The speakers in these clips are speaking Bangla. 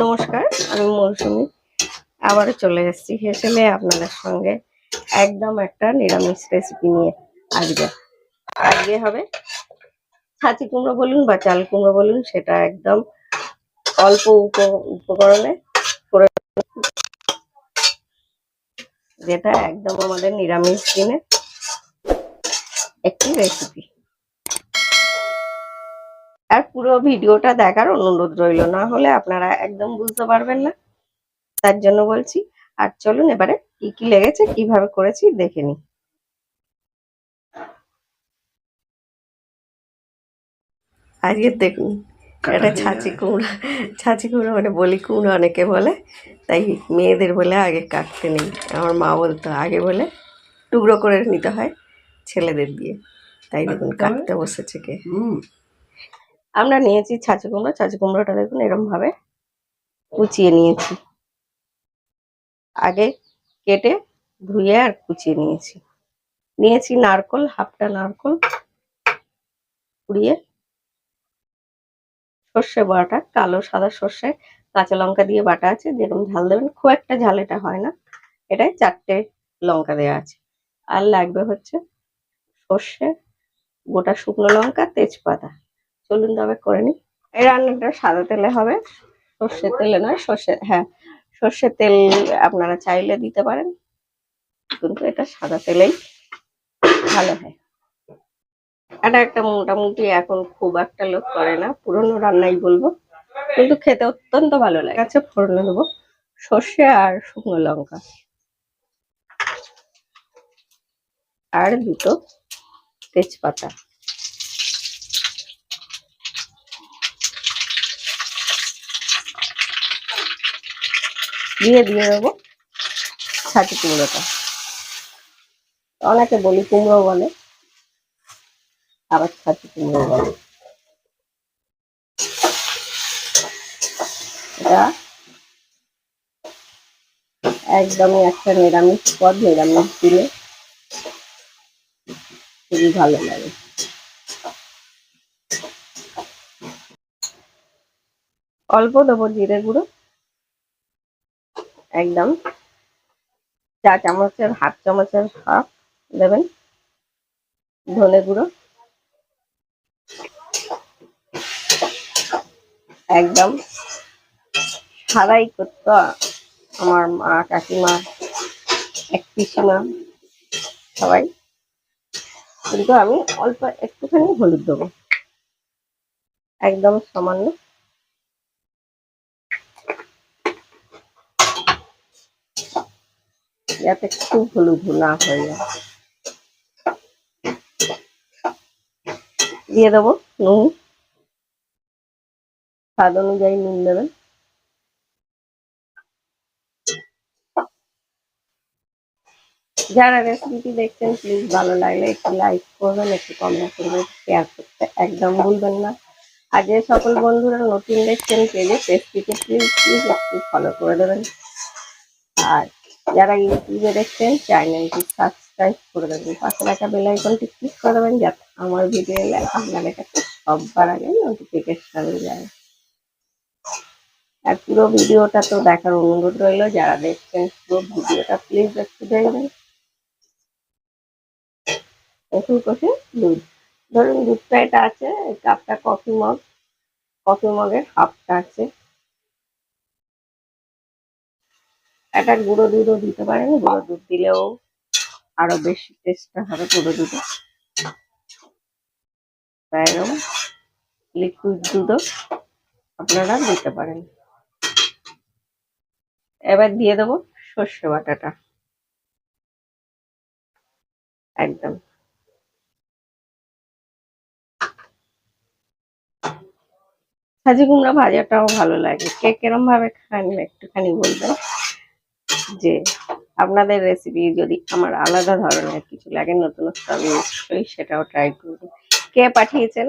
নমস্কার, আমি মৌসুমী আবারও চলে এসেছি হেসেলে আপনাদের সঙ্গে একদম একটা নিরামিষ রেসিপি নিয়ে। আজকে হবে ছাঁচি কুমড়ো বলুন বা চাল কুমড়ো বলুন, সেটা একদম অল্প উপকরণে করে, যেটা একদম আমাদের নিরামিষ দিনে একটি রেসিপি। আর পুরো ভিডিওটা দেখার অনুরোধ রইল, না হলে আপনারা একদম বুঝতে পারবেন না, তার জন্য বলছি। আর চলুন এবারে কি কি লেগেছে, কিভাবে করেছি দেখে নিই। আজকে দেখুন, এটা ছাঁচি কুমড়ো মানে বলি কুমড়ো অনেকে বলে, তাই মেয়েদের বলে আগে কাটতে নেই। আমার মা বলতো আগে বলে টুকরো করে নিতে হয় ছেলেদের দিয়ে, তাই দেখুন কাটতে বসেছে কে। আমরা নিয়েছি ছাঁচি কুমড়োটা দেখুন এরকম ভাবে কুচিয়ে নিয়েছি, আগে কেটে ধুয়ে আর কুচিয়ে নিয়েছি নারকোল, হাফটা নারকোল কুড়িয়ে, সর্ষে বাটা, কালো সাদা সর্ষে, কাঁচা লঙ্কা দিয়ে বাটা আছে, যেরকম ঝাল দেবেন, খুব একটা ঝাল এটা হয় না, এটাই 4টে লঙ্কা দেওয়া আছে। আর লাগবে হচ্ছে সর্ষে, গোটা শুকনো লঙ্কা, তেজপাতা। চলুন তবে করে নিই। এই রান্নাটা সাদা তেলে হবে, সর্ষের তেলে নয়। সর্ষের তেল আপনারা চাইলে দিতে পারেন, কিন্তু এটা সাদা তেলেই ভালো হয়। এটা একটা মোটামুটি এখন খুব একটা লোক করে না, পুরনো রান্নাই বলবো, কিন্তু খেতে অত্যন্ত ভালো লাগে। আচ্ছা, ফোড়নে দেবো সর্ষে আর শুকনো লঙ্কা, আর দুটো তেজপাতা, দিয়ে দেবো ছাঁচি কুমড়োটা। অনেকে বলি কুমড়ো বলে, আবার ছাঁচি কুমড়ো বলে। এটা একদমই একটা নিরামিষ পদ, নিরামিষ দিলে খুবই ভালো লাগে। অল্প দেবো জিরে গুঁড়ো, একদম হাফ চামচের হাফ দেবেন। ধনে গুঁড়ো একদম সাদাই করতো আমার মা, কাকিমা, এক পিসিমা সবাই, কিন্তু আমি অল্প একটুখানি হলুদ দেবো, একদম সামান্য, যাতে খুব হলুদ না হয়ে যায়। দিয়ে দেবো নুন, স্বাদ অনুযায়ী নুন দেবেন। যারা রেসিপিটি দেখছেন, প্লিজ ভালো লাগলে একটু লাইক করবেন, একটু কমেন্ট করবেন, শেয়ার করতে একদম ভুলবেন না। আর যে সকল বন্ধুরা নতুন দেখছেন পেজটিকে প্লিজ একটু ফলো করে দেবেন। আর যারা ইউটিউবে দেখছেন, চ্যানেলটি সাবস্ক্রাইব করে দেবেন, পাশে রাখা বেল আইকনটি ক্লিক করে দেবেন, যাতে আমার ভিডিও এলে আপনাদের কাছে সবার আগে নোটিফিকেশন যায়। আর পুরো ভিডিওটা তো দেখার অনুরোধ রইল, যারা দেখছেন পুরো ভিডিওটা প্লিজ একটু দেখবেন। একটু কষে দুধ, ধরুন দুধটা এটা আছে, কাপটা কফি মগের হাফটা আছে। একটা গুঁড়ো দুধও দিতে পারেন, গুঁড়ো দুধ দিলেও আরো বেশি টেস্টটা হবে গুঁড়ো দুধে। এরকম লিকুইড দুধও আপনারা দিতে পারেন। এবার দিয়ে দেবো সর্ষে বাটাটা, একদম ছাঁচি কুমড়া ভাজাটাও ভালো লাগে। কে কিরম ভাবে খান একটুখানি বলবেন, যে আপনাদের রেসিপি যদি আমার আলাদা ধরনের কিছু লাগে নতুনত্ব, আমি নিশ্চয়ই সেটাও ট্রাই করবো। কে পাঠিয়েছেন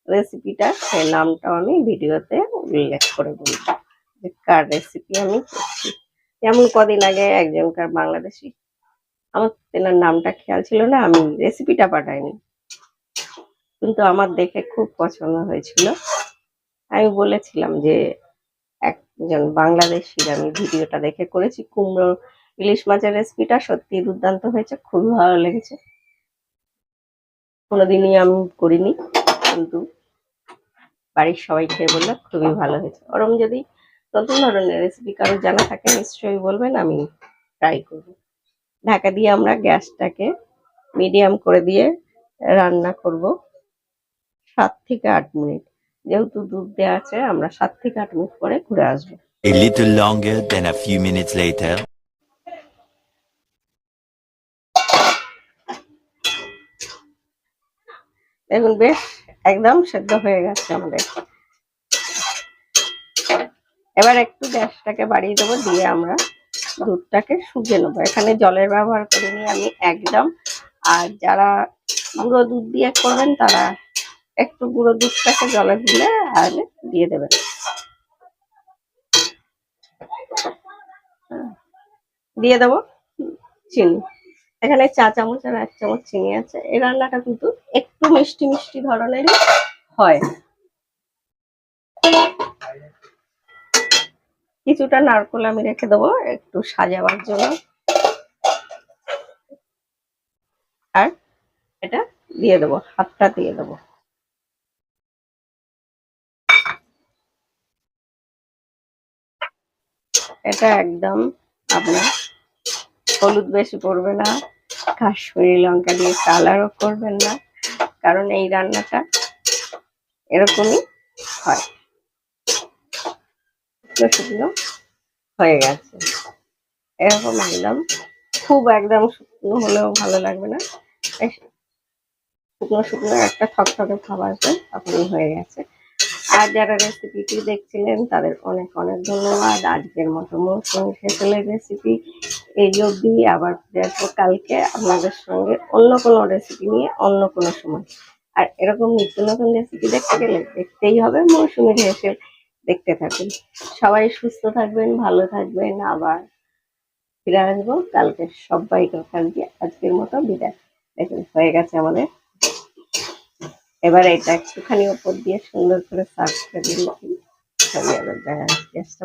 রেসিপিটা, সেই নামটাও আমি ভিডিওতে উল্লেখ করে বলবো যে কার রেসিপি আমি করছি। যেমন কদিন আগে একজনকার বাংলাদেশি, আমার তেনার নামটা খেয়াল ছিল না, আমি রেসিপিটা পাঠাইনি, কিন্তু আমার দেখে খুব পছন্দ হয়েছিল। আমি বলেছিলাম যে একজন বাংলাদেশির আমি ভিডিওটা দেখে করেছি। কুমড়ো ইলিশ মাছের রেসিপিটা সত্যি দুর্দান্ত হয়েছে, খুবই ভালো লেগেছে। কোনোদিনই আমি করিনি, কিন্তু বাড়ির সবাই খেয়ে বললো খুবই ভালো হয়েছে। ওরম যদি নতুন ধরনের রেসিপি কারো জানা থাকে নিশ্চয়ই বলবেন, আমি ট্রাই করব। ঢাকা দিয়ে আমরা গ্যাসটাকে মিডিয়াম করে দিয়ে রান্না করব 7 থেকে 8 মিনিট। যেহেতু দুধ দেওয়া আছে, আমরা 7 থেকে 8 মিনিট পরে ঘুরে আসবো। A little longer than a few minutes later. দেখুন বেশ একদম সেদ্ধ হয়ে গেছে আমাদের। এবার একটু গ্যাসটাকে বাড়িয়ে দেবো, দিয়ে আমরা দুধটাকে শুকিয়ে নেবো। এখানে জলের ব্যবহার করিনি আমি একদম। আর যারা গুঁড়ো দুধ দিয়ে করবেন তারা একটু গুঁড়ো দুধটাকে জলে দিলে আর দিয়ে দেবেন। দিয়ে দেবো চিনি। এখানে 1 চামচ আর 1 চামচ চিনি আছে। এই রান্নাটা কিন্তু একটু মিষ্টি মিষ্টি ধরনেরই হয়। কিছুটা নারকেল আমি রেখে দেবো একটু সাজাবার জন্য। আর এটা দিয়ে দেবো, হাতটা দিয়ে দেবো। এটা একদম আপনার হলুদ বেশি পড়বে না, কাশ্মীরি লঙ্কা দিয়ে কালারও করবেন না, কারণ এই রান্নাটা এরকমই হয়। শুকনো হয়ে গেছে এরকম, একদম খুব একদম শুকনো হলেও ভালো লাগবে না, শুকনো শুকনো একটা থকথকে ভাব আসবে, তখনই হয়ে গেছে। আর যারা রেসিপিটি দেখছিলেন তাদের অনেক অনেক ধন্যবাদ। আজকের মতো মৌসুমী হেসেলের রেসিপি এই অবধি। আবার ফিরে আসবো কালকে আপনাদের সঙ্গে অন্য কোনো রেসিপি নিয়ে, অন্য কোনো সময়। আর এরকম নিত্য নতুন রেসিপি দেখতে গেলে দেখতেই হবে মৌসুমী হেসেল। দেখতে থাকুন। সবাই সুস্থ থাকবেন, ভালো থাকবেন। আবার ফিরে আসবো কালকে। সবাইকে কালকে আজকের মতো বিদায়। দেখুন হয়ে গেছে আমাদের। এবার এটা একটুখানি উপর দিয়ে সুন্দর করে সার্ভ করে দিয়েছি। গ্যাসটা